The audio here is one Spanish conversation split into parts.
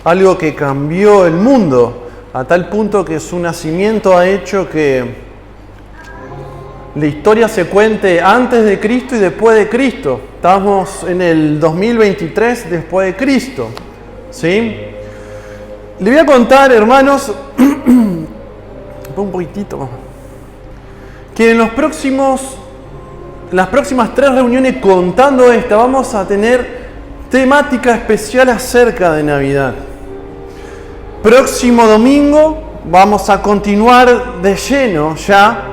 algo que cambió el mundo, a tal punto que su nacimiento ha hecho que la historia se cuente antes de Cristo y después de Cristo. Estamos en el 2023 después de Cristo, ¿sí? Le voy a contar, hermanos, un poquitito, que en las próximas 3 reuniones contando esta, vamos a tener temática especial acerca de Navidad. Próximo domingo vamos a continuar de lleno ya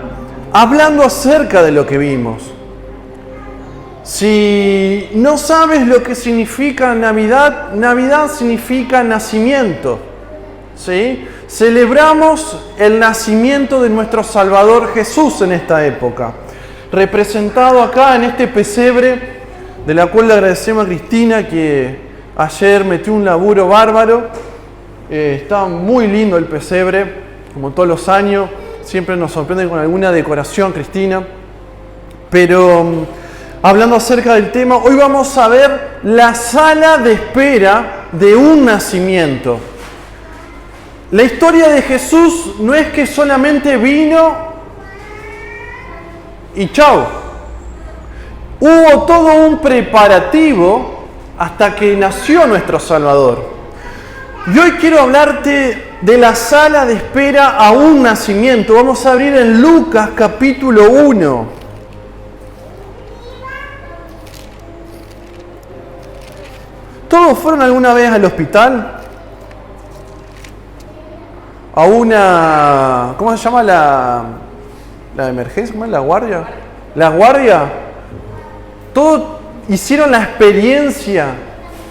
hablando acerca de lo que vimos. Si no sabes lo que significa Navidad, Navidad significa nacimiento, ¿sí? Celebramos el nacimiento de nuestro Salvador Jesús en esta época, representado acá en este pesebre, de la cual le agradecemos a Cristina que ayer metió un laburo bárbaro. Está muy lindo el pesebre, como todos los años. Siempre nos sorprende con alguna decoración, Cristina. Pero hablando acerca del tema, hoy vamos a ver la sala de espera de un nacimiento. La historia de Jesús no es que solamente vino y chau. Hubo todo un preparativo hasta que nació nuestro Salvador. Y hoy quiero hablarte de la sala de espera a un nacimiento. Vamos a abrir en Lucas capítulo 1. ¿Todos fueron alguna vez al hospital? A una... ¿Cómo se llama la emergencia? ¿Cómo es la guardia? ¿La guardia? ¿Todos hicieron la experiencia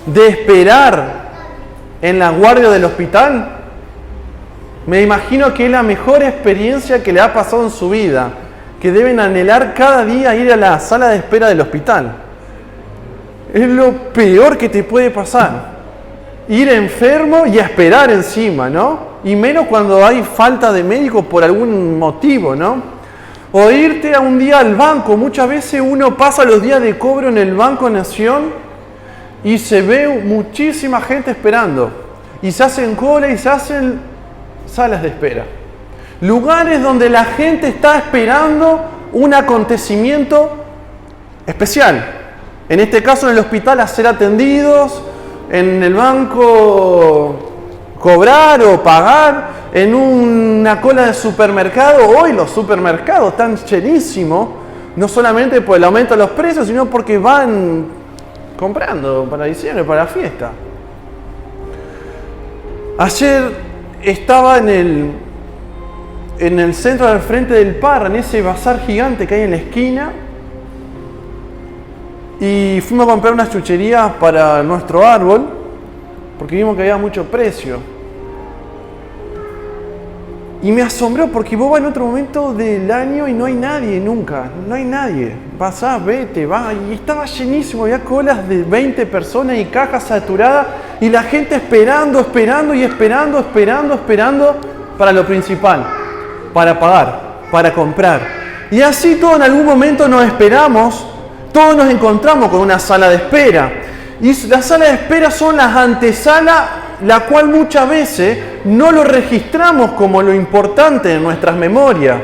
de esperar en la guardia del hospital? Me imagino que es la mejor experiencia que le ha pasado en su vida, que deben anhelar cada día ir a la sala de espera del hospital. Es lo peor que te puede pasar, ir enfermo y a esperar encima, ¿no? Y menos cuando hay falta de médico por algún motivo, ¿no? O irte a un día al banco. Muchas veces uno pasa los días de cobro en el Banco Nación y se ve muchísima gente esperando. Y se hacen cola y se hacen salas de espera. Lugares donde la gente está esperando un acontecimiento especial. En este caso en el hospital a ser atendidos, en el banco cobrar o pagar, en una cola de supermercado. Hoy los supermercados están llenísimos, no solamente por el aumento de los precios, sino porque van comprando para diciembre, para la fiesta. Ayer estaba en el centro del frente del Parra, en ese bazar gigante que hay en la esquina, y fuimos a comprar unas chucherías para nuestro árbol, porque vimos que había mucho precio. Y me asombró porque vos vas en otro momento del año y no hay nadie nunca, no hay nadie. Pasás, vete, vas, y estaba llenísimo, había colas de 20 personas y cajas saturadas y la gente esperando para lo principal, para pagar, para comprar. Y así todos en algún momento nos esperamos, todos nos encontramos con una sala de espera. Y las salas de espera son las antesalas, la cual muchas veces no lo registramos como lo importante en nuestras memorias.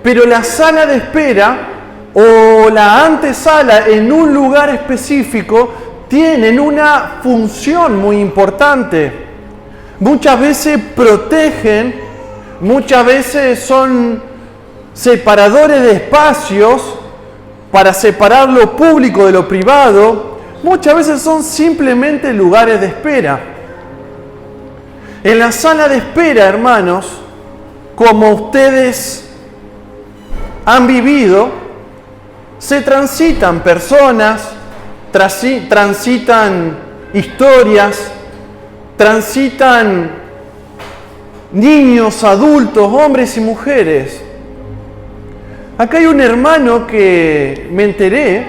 Pero la sala de espera o la antesala en un lugar específico tienen una función muy importante. Muchas veces protegen, muchas veces son separadores de espacios para separar lo público de lo privado. Muchas veces son simplemente lugares de espera. En la sala de espera, hermanos, como ustedes han vivido, se transitan personas, transitan historias, transitan niños, adultos, hombres y mujeres. Acá hay un hermano que me enteré,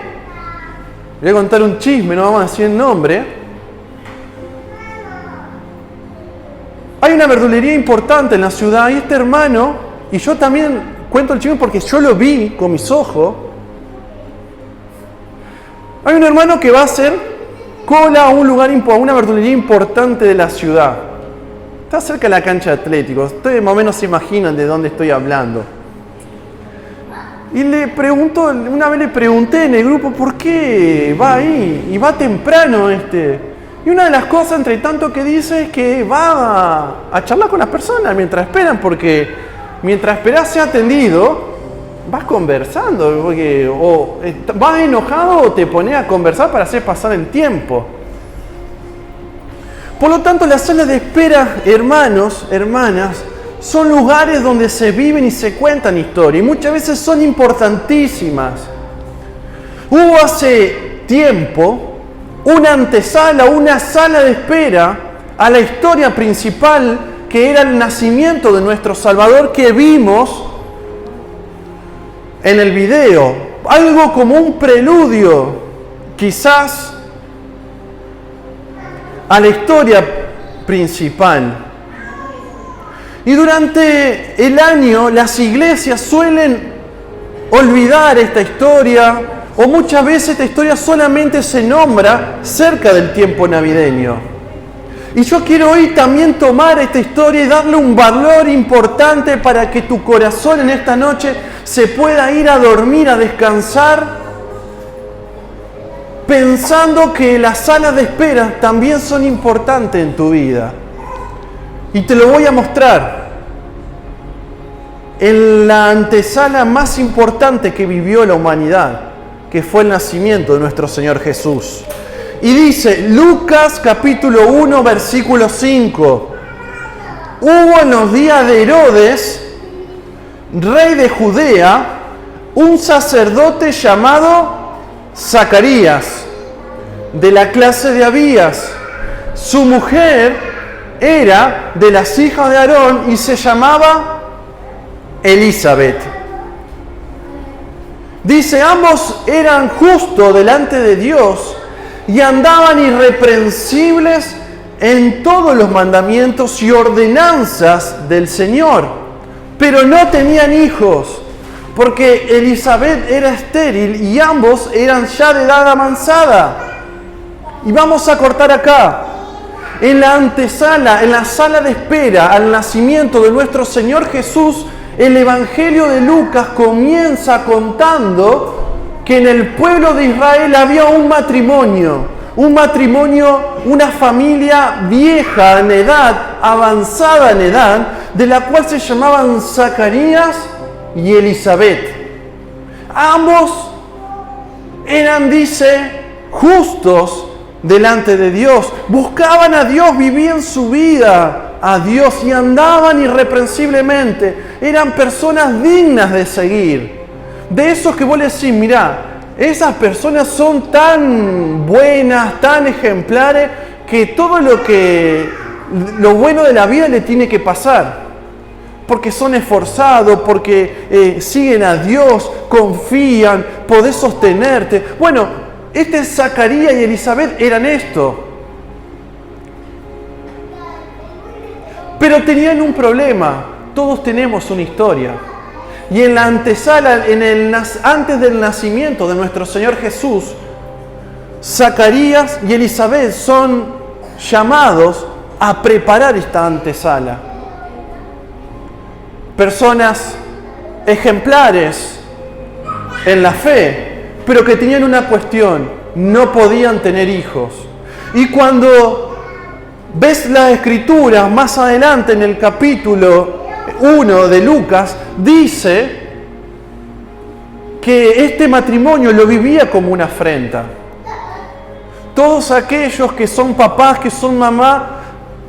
voy a contar un chisme, no vamos a decir el nombre. Hay una verdulería importante en la ciudad y este hermano, y yo también cuento el chisme porque yo lo vi con mis ojos. Hay un hermano que va a hacer cola a un lugar, a una verdulería importante de la ciudad. Está cerca de la cancha de atléticos. Ustedes más o menos se imaginan de dónde estoy hablando. Y una vez le pregunté en el grupo, ¿por qué va ahí? Y va temprano Y una de las cosas, entre tanto, que dice es que va a charlar con las personas mientras esperan, porque mientras esperas ser atendido, vas conversando, porque o vas enojado o te pones a conversar para hacer pasar el tiempo. Por lo tanto, las salas de espera, hermanos, hermanas, son lugares donde se viven y se cuentan historias, y muchas veces son importantísimas. Hubo hace tiempo una antesala, una sala de espera a la historia principal, que era el nacimiento de nuestro Salvador, que vimos en el video. Algo como un preludio, quizás, a la historia principal. Y durante el año las iglesias suelen olvidar esta historia, o muchas veces esta historia solamente se nombra cerca del tiempo navideño. Y yo quiero hoy también tomar esta historia y darle un valor importante para que tu corazón en esta noche se pueda ir a dormir, a descansar, pensando que las salas de espera también son importantes en tu vida. Y te lo voy a mostrar en la antesala más importante que vivió la humanidad, que fue el nacimiento de nuestro Señor Jesús. Y dice, Lucas capítulo 1, versículo 5. Hubo en los días de Herodes, rey de Judea, un sacerdote llamado Zacarías, de la clase de Abías. Su mujer era de las hijas de Aarón y se llamaba Elizabeth. Dice, ambos eran justos delante de Dios y andaban irreprensibles en todos los mandamientos y ordenanzas del Señor, pero no tenían hijos, porque Elizabeth era estéril y ambos eran ya de edad avanzada. Y vamos a cortar acá. En la antesala, en la sala de espera al nacimiento de nuestro Señor Jesús, el Evangelio de Lucas comienza contando que en el pueblo de Israel había un matrimonio, una familia vieja en edad, avanzada en edad, de la cual se llamaban Zacarías y Elizabeth. Ambos eran, dice, justos delante de Dios, buscaban a Dios, vivían su vida a Dios y andaban irreprensiblemente. Eran personas dignas de seguir. De esos que vos le decís, mirá, esas personas son tan buenas, tan ejemplares, que todo lo bueno de la vida le tiene que pasar. Porque son esforzados, porque siguen a Dios, confían, podés sostenerte. Bueno, Zacarías y Elizabeth eran esto. Pero tenían un problema. Todos tenemos una historia. Y en la antesala, antes del nacimiento de nuestro Señor Jesús, Zacarías y Elizabeth son llamados a preparar esta antesala. Personas ejemplares en la fe, pero que tenían una cuestión: no podían tener hijos. Y cuando ves la escritura más adelante en el capítulo 1 de Lucas, dice que este matrimonio lo vivía como una afrenta. Todos aquellos que son papás, que son mamás,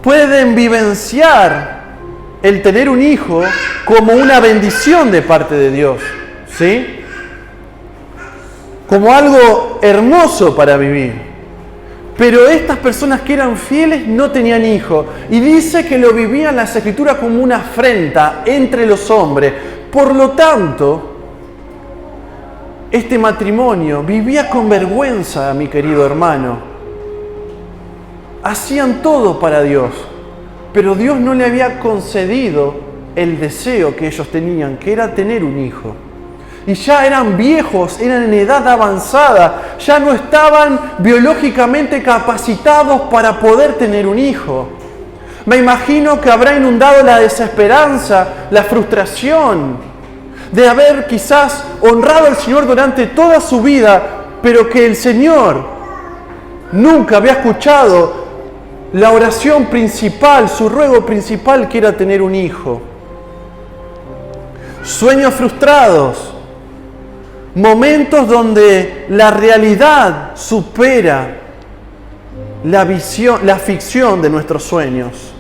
pueden vivenciar el tener un hijo como una bendición de parte de Dios, ¿sí? Como algo hermoso para vivir. Pero estas personas que eran fieles no tenían hijos. Y dice que lo vivían las Escrituras como una afrenta entre los hombres. Por lo tanto, este matrimonio vivía con vergüenza, mi querido hermano. Hacían todo para Dios, pero Dios no le había concedido el deseo que ellos tenían, que era tener un hijo. y ya eran viejos, eran en edad avanzada, ya no estaban biológicamente capacitados para poder tener un hijo. Me imagino que habrá inundado la desesperanza, la frustración de haber quizás honrado al Señor durante toda su vida, pero que el Señor nunca había escuchado la oración principal, su ruego principal, que era tener un hijo. Sueños frustrados, momentos donde la realidad supera la ficción de nuestros sueños.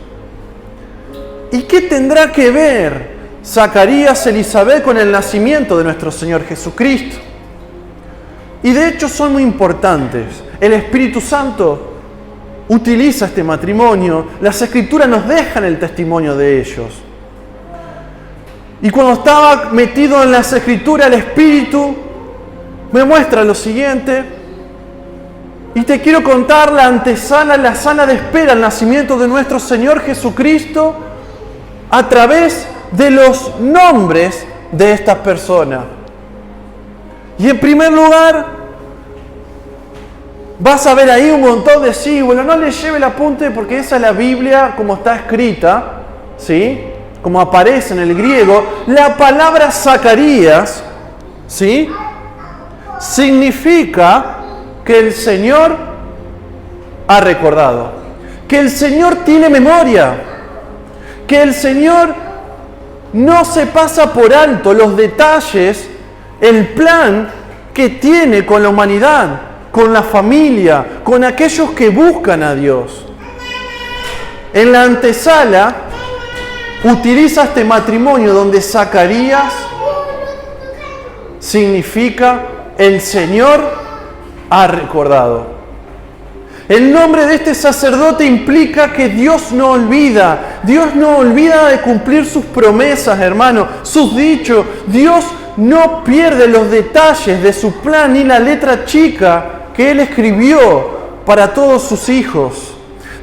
¿Y qué tendrá que ver Zacarías, Elizabeth con el nacimiento de nuestro Señor Jesucristo? Y de hecho son muy importantes. El Espíritu Santo utiliza este matrimonio, las Escrituras nos dejan el testimonio de ellos. Y cuando estaba metido en las Escrituras, el Espíritu me muestra lo siguiente, y te quiero contar la antesala, la sala de espera al nacimiento de nuestro Señor Jesucristo a través de los nombres de estas personas. Y en primer lugar, vas a ver ahí un montón de símbolos. No le lleve el apunte porque esa es la Biblia como está escrita, ¿sí? Como aparece en el griego. La palabra Zacarías, ¿sí?, significa que el Señor ha recordado, que el Señor tiene memoria, que el Señor no se pasa por alto los detalles, el plan que tiene con la humanidad, con la familia, con aquellos que buscan a Dios. En la antesala utiliza este matrimonio donde Zacarías significa el Señor ha recordado. El nombre de este sacerdote implica que Dios no olvida. Dios no olvida de cumplir sus promesas, hermano, sus dichos. Dios no pierde los detalles de su plan ni la letra chica que Él escribió para todos sus hijos.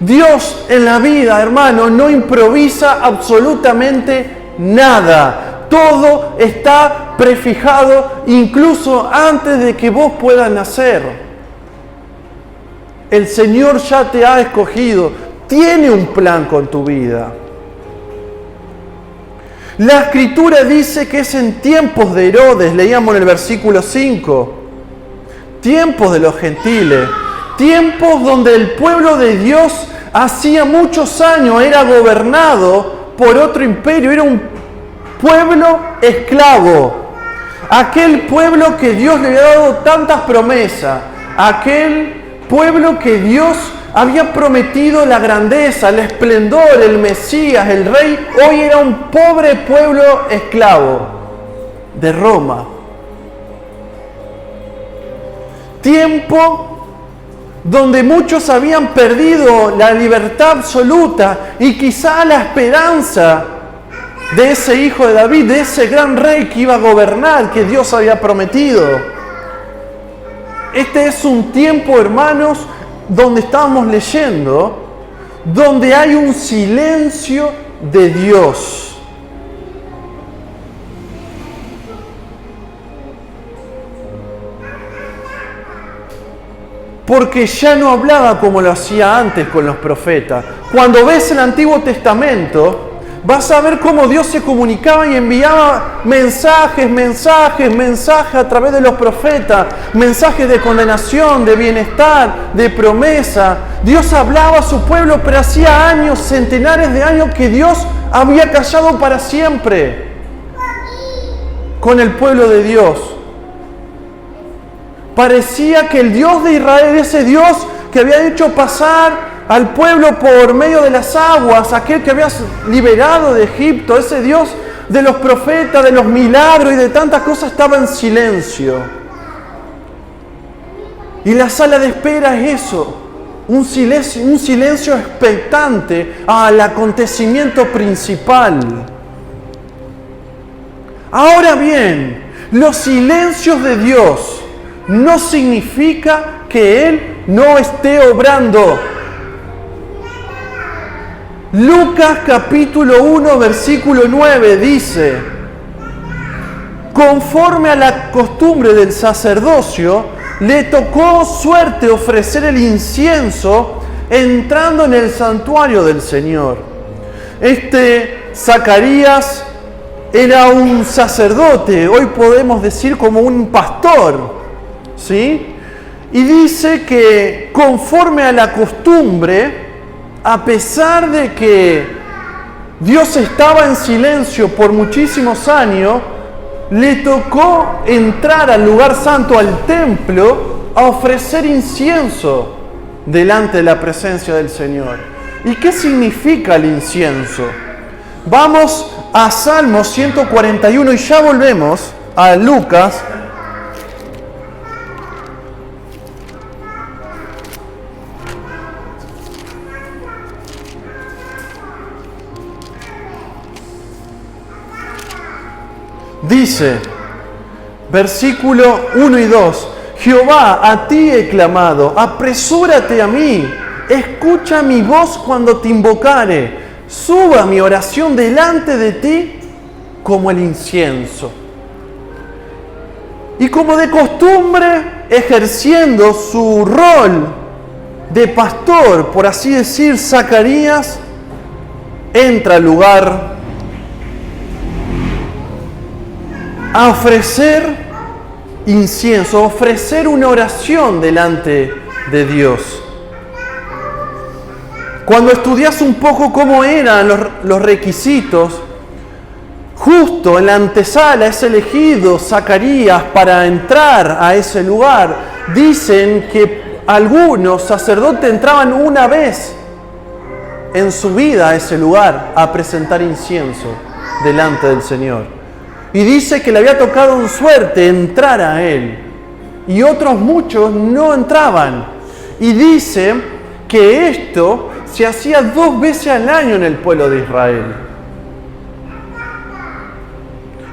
Dios en la vida, hermano, no improvisa absolutamente nada. Todo está prefijado incluso antes de que vos puedas nacer. El Señor ya te ha escogido, tiene un plan con tu vida. La Escritura dice que es en tiempos de Herodes, leíamos en el versículo 5, tiempos de los gentiles, tiempos donde el pueblo de Dios hacía muchos años era gobernado por otro imperio, era un pueblo esclavo, aquel pueblo que Dios le había dado tantas promesas, aquel pueblo que Dios había prometido la grandeza, el esplendor, el Mesías, el Rey, hoy era un pobre pueblo esclavo de Roma. Tiempo donde muchos habían perdido la libertad absoluta y quizá la esperanza de ese hijo de David, de ese gran rey que iba a gobernar, que Dios había prometido. Este es un tiempo, hermanos, donde estábamos leyendo, donde hay un silencio de Dios. Porque ya no hablaba como lo hacía antes con los profetas. Cuando ves el Antiguo Testamento, vas a ver cómo Dios se comunicaba y enviaba mensajes a través de los profetas, mensajes de condenación, de bienestar, de promesa. Dios hablaba a su pueblo, pero hacía años, centenares de años que Dios había callado para siempre con el pueblo de Dios. Parecía que el Dios de Israel, ese Dios que había hecho pasar al pueblo por medio de las aguas, aquel que había liberado de Egipto, ese Dios de los profetas, de los milagros y de tantas cosas, estaba en silencio. Y la sala de espera es eso, un silencio expectante al acontecimiento principal. Ahora bien, los silencios de Dios no significa que Él no esté obrando. Lucas capítulo 1 versículo 9 dice: conforme a la costumbre del sacerdocio, le tocó suerte ofrecer el incienso entrando en el santuario del Señor. Zacarías era un sacerdote, hoy podemos decir como un pastor, ¿sí? Y dice que conforme a la costumbre, a pesar de que Dios estaba en silencio por muchísimos años, le tocó entrar al lugar santo, al templo, a ofrecer incienso delante de la presencia del Señor. ¿Y qué significa el incienso? Vamos a Salmos 141 y ya volvemos a Lucas. Dice, versículo 1 y 2, Jehová, a ti he clamado, apresúrate a mí, escucha mi voz cuando te invocare, suba mi oración delante de ti como el incienso. Y como de costumbre, ejerciendo su rol de pastor, por así decir, Zacarías entra al lugar a ofrecer incienso, a ofrecer una oración delante de Dios. Cuando estudias un poco cómo eran los requisitos, justo en la antesala es elegido Zacarías para entrar a ese lugar. Dicen que algunos sacerdotes entraban una vez en su vida a ese lugar a presentar incienso delante del Señor. Y dice que le había tocado en suerte entrar a él. Y otros muchos no entraban. Y dice que esto se hacía 2 veces al año en el pueblo de Israel.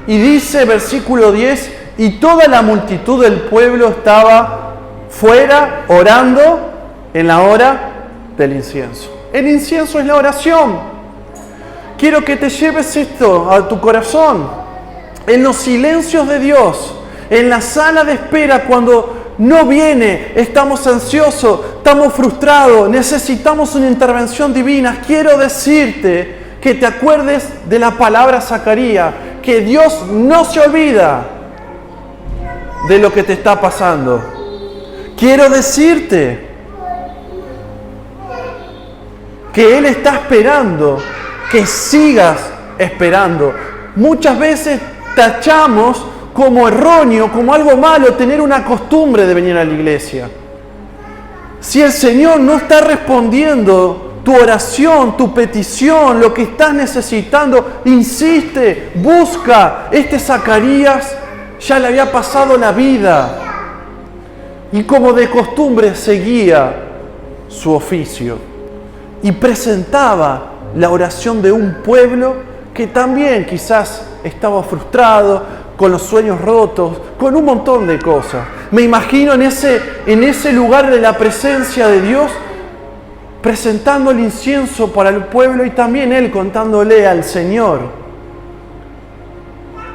Y dice, versículo 10, y toda la multitud del pueblo estaba fuera orando en la hora del incienso. El incienso es la oración. Quiero que te lleves esto a tu corazón. En los silencios de Dios, en la sala de espera, cuando no viene, estamos ansiosos, estamos frustrados, necesitamos una intervención divina. Quiero decirte que te acuerdes de la palabra Zacarías, que Dios no se olvida de lo que te está pasando. Quiero decirte que Él está esperando que sigas esperando. Muchas veces tachamos como erróneo, como algo malo, tener una costumbre de venir a la iglesia. Si el Señor no está respondiendo tu oración, tu petición, lo que estás necesitando, insiste, busca. Zacarías ya le había pasado la vida y como de costumbre seguía su oficio y presentaba la oración de un pueblo que también quizás estaba frustrado, con los sueños rotos, con un montón de cosas. Me imagino en ese lugar de la presencia de Dios, presentando el incienso para el pueblo y también Él contándole al Señor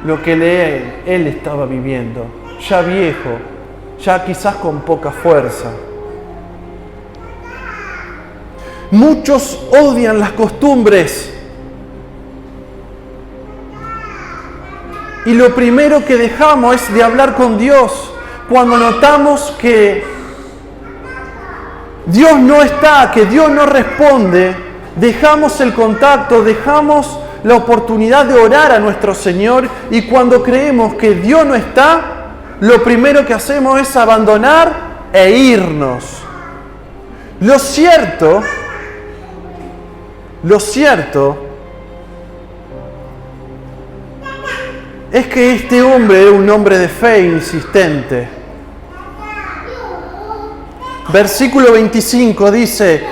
lo que Él estaba viviendo, ya viejo, ya quizás con poca fuerza. Muchos odian las costumbres. Y lo primero que dejamos es de hablar con Dios. Cuando notamos que Dios no está, que Dios no responde, dejamos el contacto, dejamos la oportunidad de orar a nuestro Señor. Y cuando creemos que Dios no está, lo primero que hacemos es abandonar e irnos. Lo cierto es que este hombre era un hombre de fe insistente. Versículo 25 dice,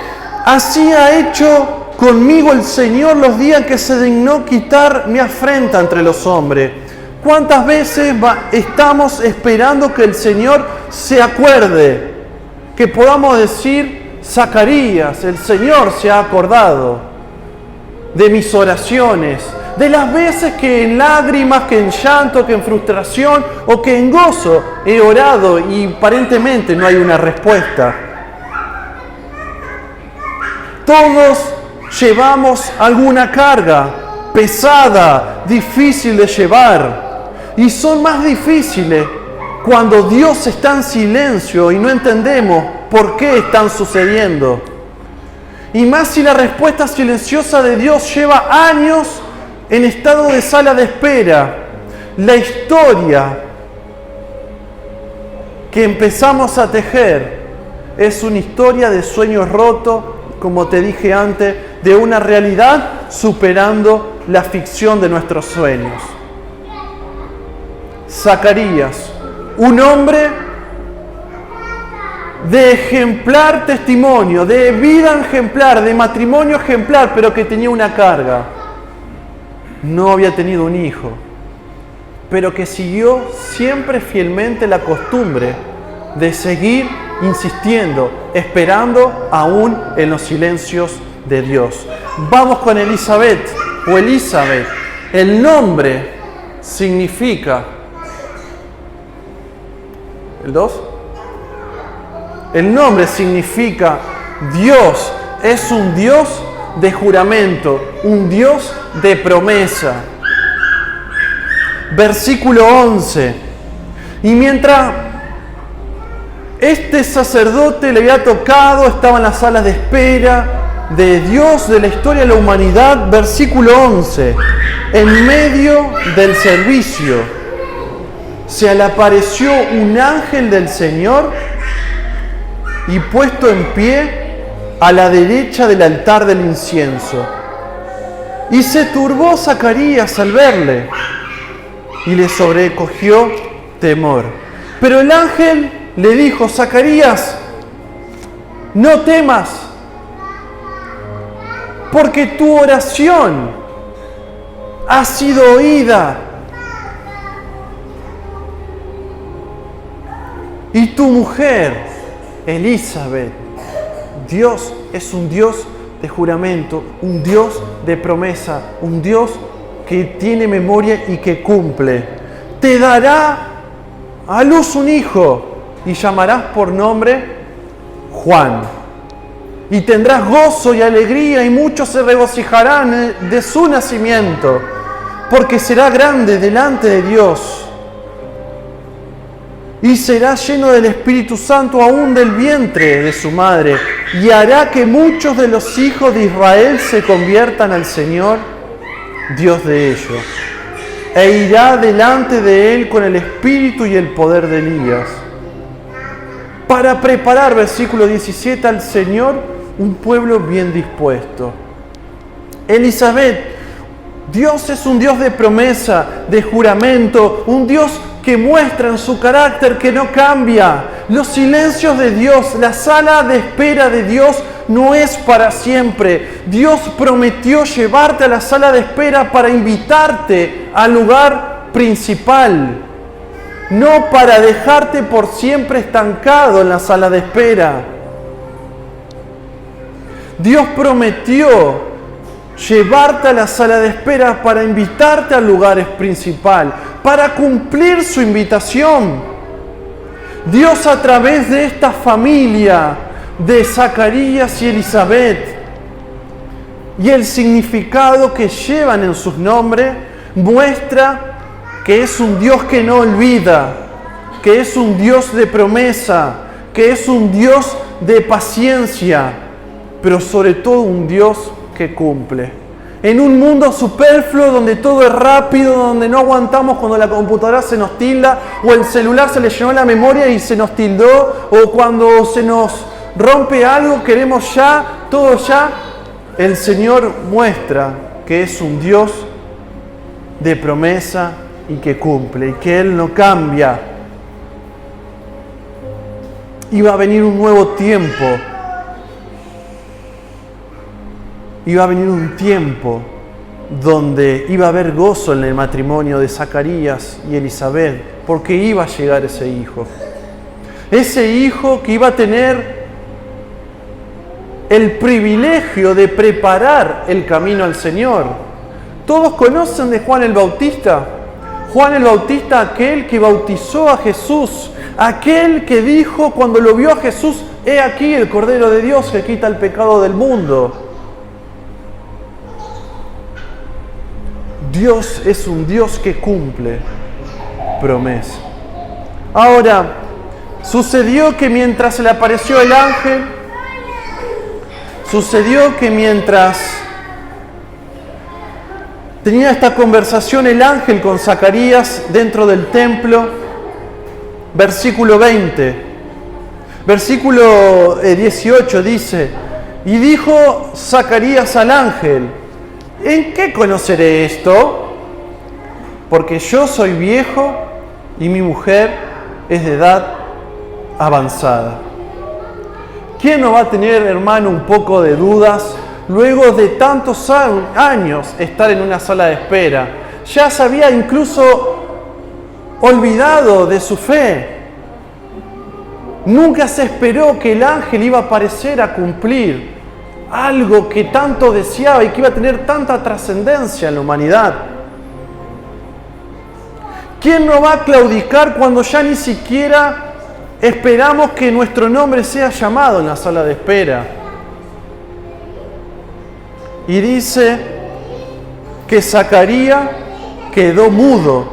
así ha hecho conmigo el Señor los días que se dignó quitar mi afrenta entre los hombres. ¿Cuántas veces estamos esperando que el Señor se acuerde? Que podamos decir, Zacarías, el Señor se ha acordado de mis oraciones, de las veces que en lágrimas, que en llanto, que en frustración o que en gozo he orado y aparentemente no hay una respuesta. Todos llevamos alguna carga pesada, difícil de llevar, y son más difíciles cuando Dios está en silencio y no entendemos por qué están sucediendo. Y más si la respuesta silenciosa de Dios lleva años en estado de sala de espera. La historia que empezamos a tejer es una historia de sueños rotos, como te dije antes, de una realidad superando la ficción de nuestros sueños. Zacarías, un hombre de ejemplar testimonio, de vida ejemplar, de matrimonio ejemplar, pero que tenía una carga. No había tenido un hijo, pero que siguió siempre fielmente la costumbre de seguir insistiendo, esperando aún en los silencios de Dios. Vamos con Elizabeth o Elizabeth. El nombre significa... ¿El 2? El nombre significa Dios es un Dios de juramento, un Dios de promesa. Versículo 11. Y mientras este sacerdote le había tocado, estaba en las salas de espera de Dios, de la historia de la humanidad. Versículo 11. En medio del servicio se le apareció un ángel del Señor y puesto en pie a la derecha del altar del incienso. Y se turbó Zacarías al verle y le sobrecogió temor. Pero el ángel le dijo: Zacarías, no temas, porque tu oración ha sido oída y tu mujer, Elizabeth, Dios es un Dios de juramento, un Dios de promesa, un Dios que tiene memoria y que cumple. Te dará a luz un hijo y llamarás por nombre Juan. Y tendrás gozo y alegría y muchos se regocijarán de su nacimiento, porque será grande delante de Dios. Y será lleno del Espíritu Santo aún del vientre de su madre, y hará que muchos de los hijos de Israel se conviertan al Señor, Dios de ellos. E irá delante de él con el espíritu y el poder de Elías, para preparar, versículo 17, al Señor un pueblo bien dispuesto. Elizabeth, Dios es un Dios de promesa, de juramento, un Dios que muestra en su carácter que no cambia. Los silencios de Dios, la sala de espera de Dios no es para siempre. Dios prometió llevarte a la sala de espera para invitarte al lugar principal, no para dejarte por siempre estancado en la sala de espera. Dios prometió llevarte a la sala de espera para invitarte al lugar principal, para cumplir su invitación. Dios, a través de esta familia de Zacarías y Elizabeth y el significado que llevan en sus nombres, muestra que es un Dios que no olvida, que es un Dios de promesa, que es un Dios de paciencia, pero sobre todo un Dios que cumple. En un mundo superfluo donde todo es rápido, donde no aguantamos cuando la computadora se nos tilda o el celular se le llenó la memoria y se nos tildó, o cuando se nos rompe algo queremos ya, todo ya. El Señor muestra que es un Dios de promesa y que cumple y que Él no cambia. Y va a venir un nuevo tiempo. Iba a venir un tiempo donde iba a haber gozo en el matrimonio de Zacarías y Elizabeth, porque iba a llegar ese hijo. Ese hijo que iba a tener el privilegio de preparar el camino al Señor, Todos conocen de Juan el Bautista. Juan el Bautista, aquel que bautizó a Jesús, aquel que dijo cuando lo vio a Jesús: he aquí el Cordero de Dios que quita el pecado del mundo. Dios es un Dios que cumple promesa. Ahora, sucedió que mientras se le apareció el ángel, sucedió que mientras tenía esta conversación el ángel con Zacarías dentro del templo, versículo 20, versículo 18 dice: y dijo Zacarías al ángel: ¿en qué conoceré esto? Porque yo soy viejo y mi mujer es de edad avanzada. ¿Quién no va a tener, hermano, un poco de dudas luego de tantos años estar en una sala de espera? Ya se había incluso olvidado de su fe. Nunca se esperó que el ángel iba a aparecer a cumplir algo que tanto deseaba y que iba a tener tanta trascendencia en la humanidad. ¿Quién no va a claudicar cuando ya ni siquiera esperamos que nuestro nombre sea llamado en la sala de espera? Y dice que Zacarías quedó mudo.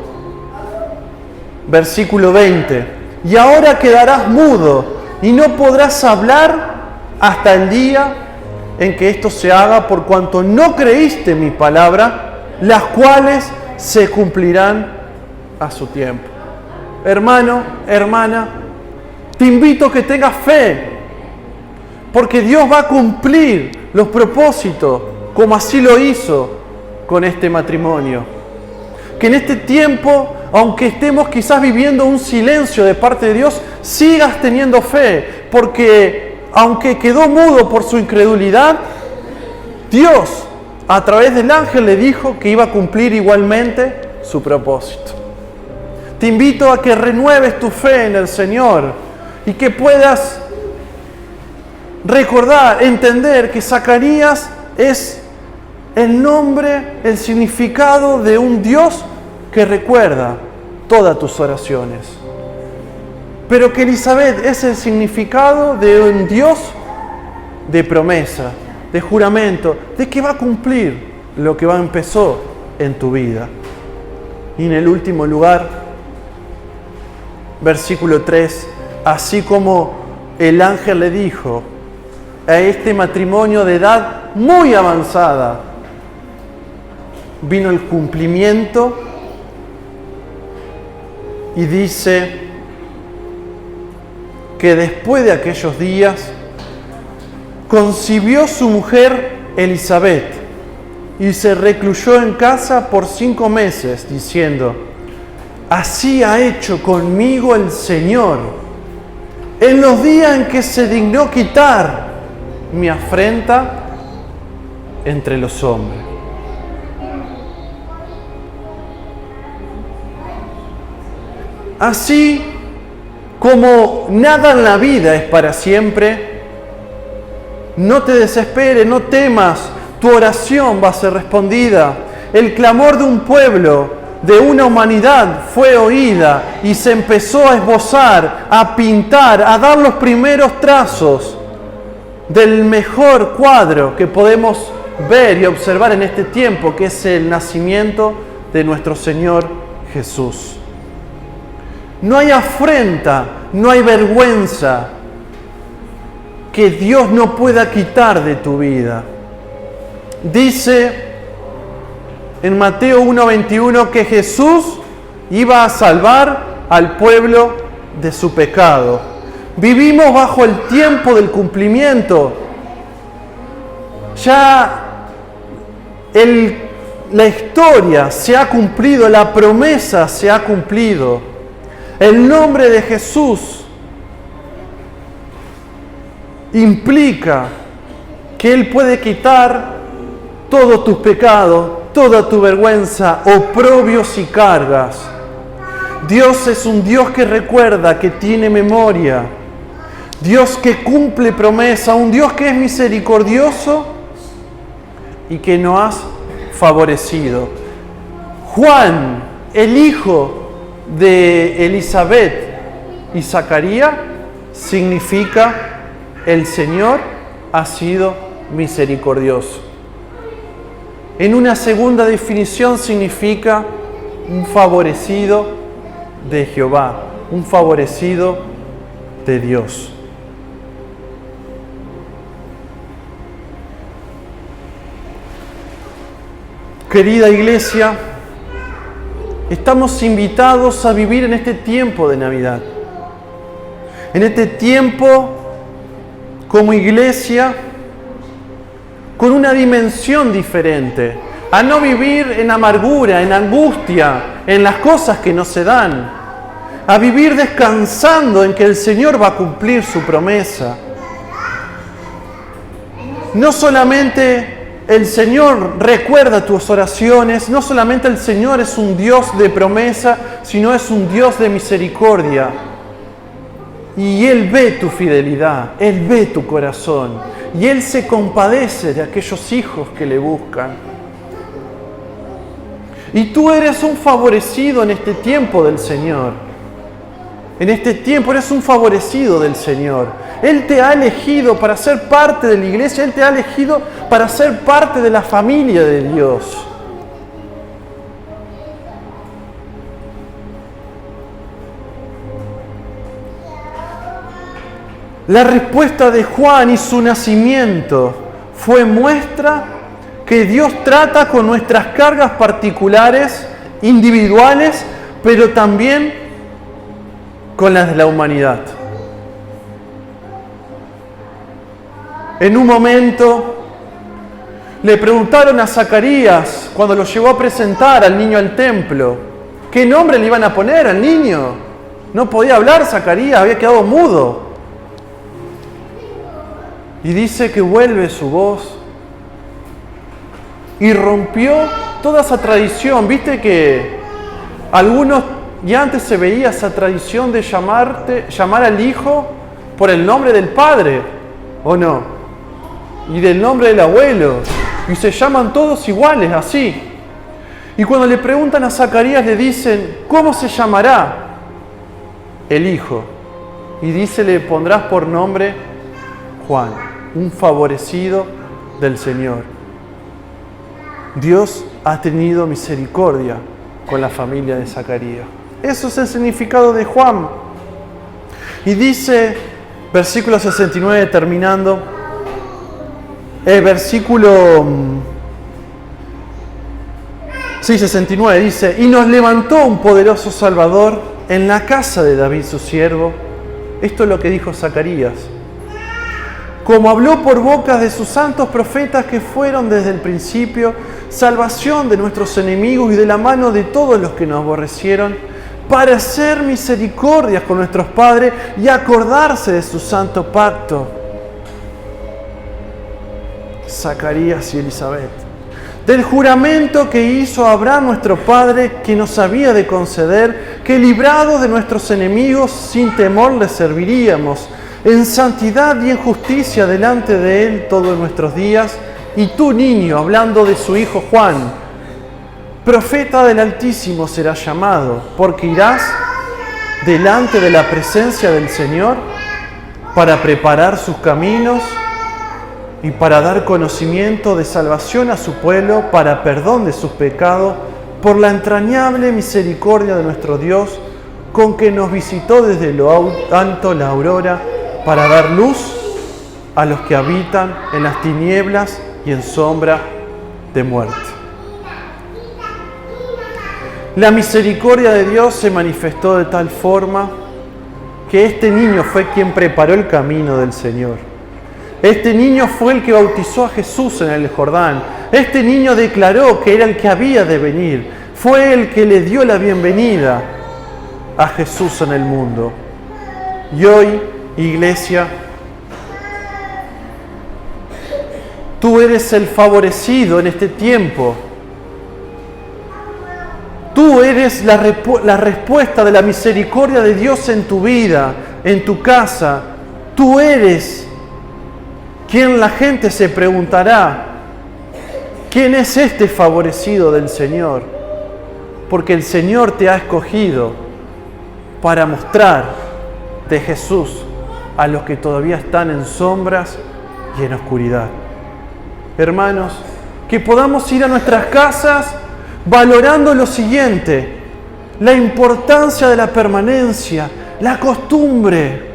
Versículo 20. Y ahora quedarás mudo y no podrás hablar hasta el día en que esto se haga, por cuanto no creíste mi palabra, las cuales se cumplirán a su tiempo. Hermano, hermana, te invito a que tengas fe, porque Dios va a cumplir los propósitos, como así lo hizo con este matrimonio. Que en este tiempo, aunque estemos quizás viviendo un silencio de parte de Dios, sigas teniendo fe, porque aunque quedó mudo por su incredulidad, Dios a través del ángel le dijo que iba a cumplir igualmente su propósito. Te invito a que renueves tu fe en el Señor y que puedas recordar, entender que Zacarías es el nombre, el significado de un Dios que recuerda todas tus oraciones. Pero que Elizabeth es el significado de un Dios de promesa, de juramento, de que va a cumplir lo que empezó en tu vida. Y en el último lugar, versículo 3, así como el ángel le dijo a este matrimonio de edad muy avanzada, vino el cumplimiento y dice que después de aquellos días concibió su mujer Elizabeth y se recluyó en casa por 5 meses, diciendo: así ha hecho conmigo el Señor en los días en que se dignó quitar mi afrenta entre los hombres. Así como nada en la vida es para siempre, no te desesperes, no temas, tu oración va a ser respondida. El clamor de un pueblo, de una humanidad fue oída y se empezó a esbozar, a pintar, a dar los primeros trazos del mejor cuadro que podemos ver y observar en este tiempo, que es el nacimiento de nuestro Señor Jesús. No hay afrenta, no hay vergüenza que Dios no pueda quitar de tu vida. Dice en Mateo 1:21 que Jesús iba a salvar al pueblo de su pecado. Vivimos bajo el tiempo del cumplimiento. Ya la historia se ha cumplido, la promesa se ha cumplido. El nombre de Jesús implica que Él puede quitar todos tus pecados, toda tu vergüenza, oprobios y cargas. Dios es un Dios que recuerda, que tiene memoria. Dios que cumple promesa, un Dios que es misericordioso y que no has favorecido. Juan, el hijo de Elizabeth y Zacarías, significa el Señor ha sido misericordioso. En una segunda definición significa un favorecido de Jehová, un favorecido de Dios. Querida iglesia, estamos invitados a vivir en este tiempo de Navidad. En este tiempo, como iglesia, con una dimensión diferente. A no vivir en amargura, en angustia, en las cosas que no se dan. A vivir descansando en que el Señor va a cumplir su promesa. No solamente el Señor recuerda tus oraciones, no solamente el Señor es un Dios de promesa, sino es un Dios de misericordia. Y Él ve tu fidelidad, Él ve tu corazón, y Él se compadece de aquellos hijos que le buscan. Y tú eres un favorecido en este tiempo del Señor. En este tiempo eres un favorecido del Señor. Él te ha elegido para ser parte de la iglesia, Él te ha elegido para ser parte de la familia de Dios. La respuesta de Juan y su nacimiento fue muestra que Dios trata con nuestras cargas particulares, individuales, pero también con las de la humanidad. En un momento le preguntaron a Zacarías, cuando lo llevó a presentar al niño al templo, ¿qué nombre le iban a poner al niño? No podía hablar Zacarías, había quedado mudo. Y dice que vuelve su voz y rompió toda esa tradición. Viste que algunos, ya antes se veía esa tradición de llamar al hijo por el nombre del padre, ¿o no? Y del nombre del abuelo. Y se llaman todos iguales, así. Y cuando le preguntan a Zacarías le dicen, ¿cómo se llamará el hijo? Y dice, le pondrás por nombre Juan, un favorecido del Señor. Dios ha tenido misericordia con la familia de Zacarías. Eso es el significado de Juan. Y dice, versículo 69 terminando, versículo 69 dice, y nos levantó un poderoso Salvador en la casa de David su siervo. Esto es lo que dijo Zacarías. Como habló por bocas de sus santos profetas que fueron desde el principio, salvación de nuestros enemigos y de la mano de todos los que nos aborrecieron, para hacer misericordias con nuestros padres y acordarse de su santo pacto. Zacarías y Elizabeth. Del juramento que hizo Abraham nuestro padre, que nos había de conceder, que librados de nuestros enemigos, sin temor le serviríamos, en santidad y en justicia delante de Él todos nuestros días. Y tú, niño, hablando de su hijo Juan, profeta del Altísimo serás llamado, porque irás delante de la presencia del Señor para preparar sus caminos y para dar conocimiento de salvación a su pueblo, para perdón de sus pecados, por la entrañable misericordia de nuestro Dios, con que nos visitó desde lo alto la aurora, para dar luz a los que habitan en las tinieblas y en sombra de muerte. La misericordia de Dios se manifestó de tal forma que este niño fue quien preparó el camino del Señor. Este niño fue el que bautizó a Jesús en el Jordán. Este niño declaró que era el que había de venir. Fue el que le dio la bienvenida a Jesús en el mundo. Y hoy, iglesia, tú eres el favorecido en este tiempo. Tú eres la respuesta de la misericordia de Dios en tu vida, en tu casa. Tú eres quien la gente se preguntará, ¿Quién es este favorecido del Señor? Porque el Señor te ha escogido para mostrar de Jesús a los que todavía están en sombras y en oscuridad. Hermanos, que podamos ir a nuestras casas valorando lo siguiente: la importancia de la permanencia, la costumbre,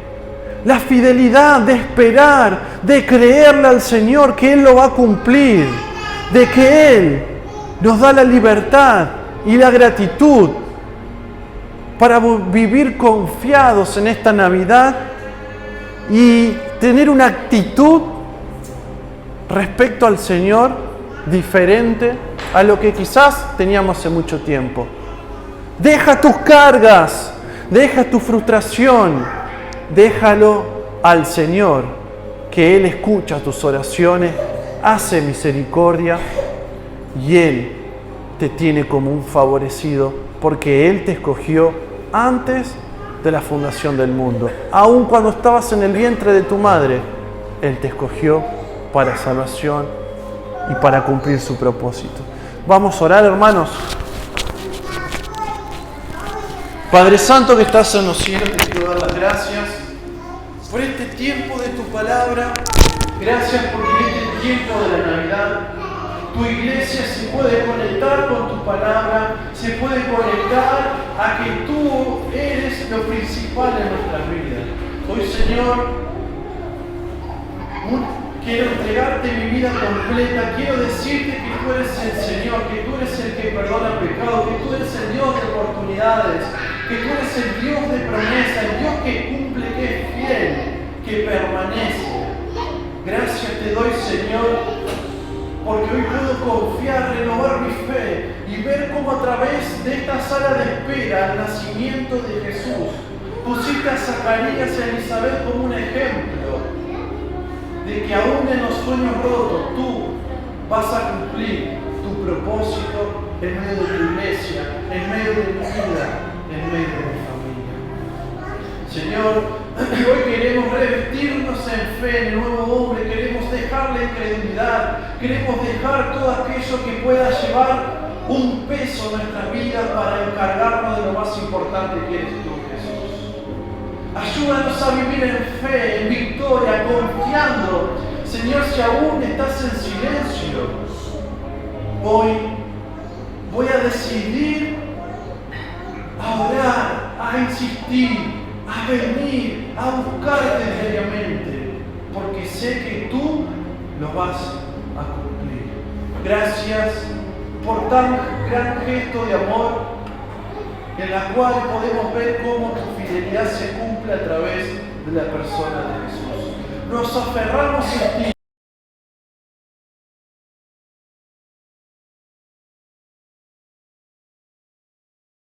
la fidelidad de esperar, de creerle al Señor que Él lo va a cumplir, de que Él nos da la libertad y la gratitud para vivir confiados en esta Navidad y tener una actitud respecto al Señor diferente a lo que quizás teníamos hace mucho tiempo. Deja tus cargas, deja tu frustración, déjalo al Señor, que Él escucha tus oraciones, hace misericordia y Él te tiene como un favorecido porque Él te escogió antes de la fundación del mundo. Aun cuando estabas en el vientre de tu madre, Él te escogió para salvación y para cumplir su propósito. Vamos a orar, hermanos. Padre Santo que estás en los cielos, te quiero dar las gracias por este tiempo de tu palabra. Gracias porque en este tiempo de la Navidad tu iglesia se puede conectar con tu palabra, se puede conectar a que tú eres lo principal en nuestras vidas. Hoy, Señor, quiero entregarte mi vida completa, quiero decirte que tú eres el Señor, que tú eres el que perdona pecado, que tú eres el Dios de oportunidades, que tú eres el Dios de promesa, el Dios que cumple, que es fiel, que permanece. Gracias te doy, Señor, porque hoy puedo confiar, renovar mi fe y ver cómo a través de esta sala de espera, el nacimiento de Jesús, pusiste a Zacarías y a Elizabeth como un ejemplo de que aún en los sueños rotos tú vas a cumplir tu propósito en medio de tu iglesia, en medio de mi vida, en medio de mi familia. Señor, hoy queremos revestirnos en fe, en el nuevo hombre, queremos dejar la incredulidad, queremos dejar todo aquello que pueda llevar un peso en nuestras vidas para encargarnos de lo más importante que eres tú, Jesús. Ayúdanos a vivir en fe, en victoria, confiando. Señor, si aún estás en silencio, hoy voy a decidir a orar, a insistir, a venir, a buscarte diariamente, porque sé que tú lo vas a cumplir. Gracias por tan gran gesto de amor, en la cual podemos ver cómo tu fidelidad se cumple a través de la persona de Jesús. Nos aferramos en ti.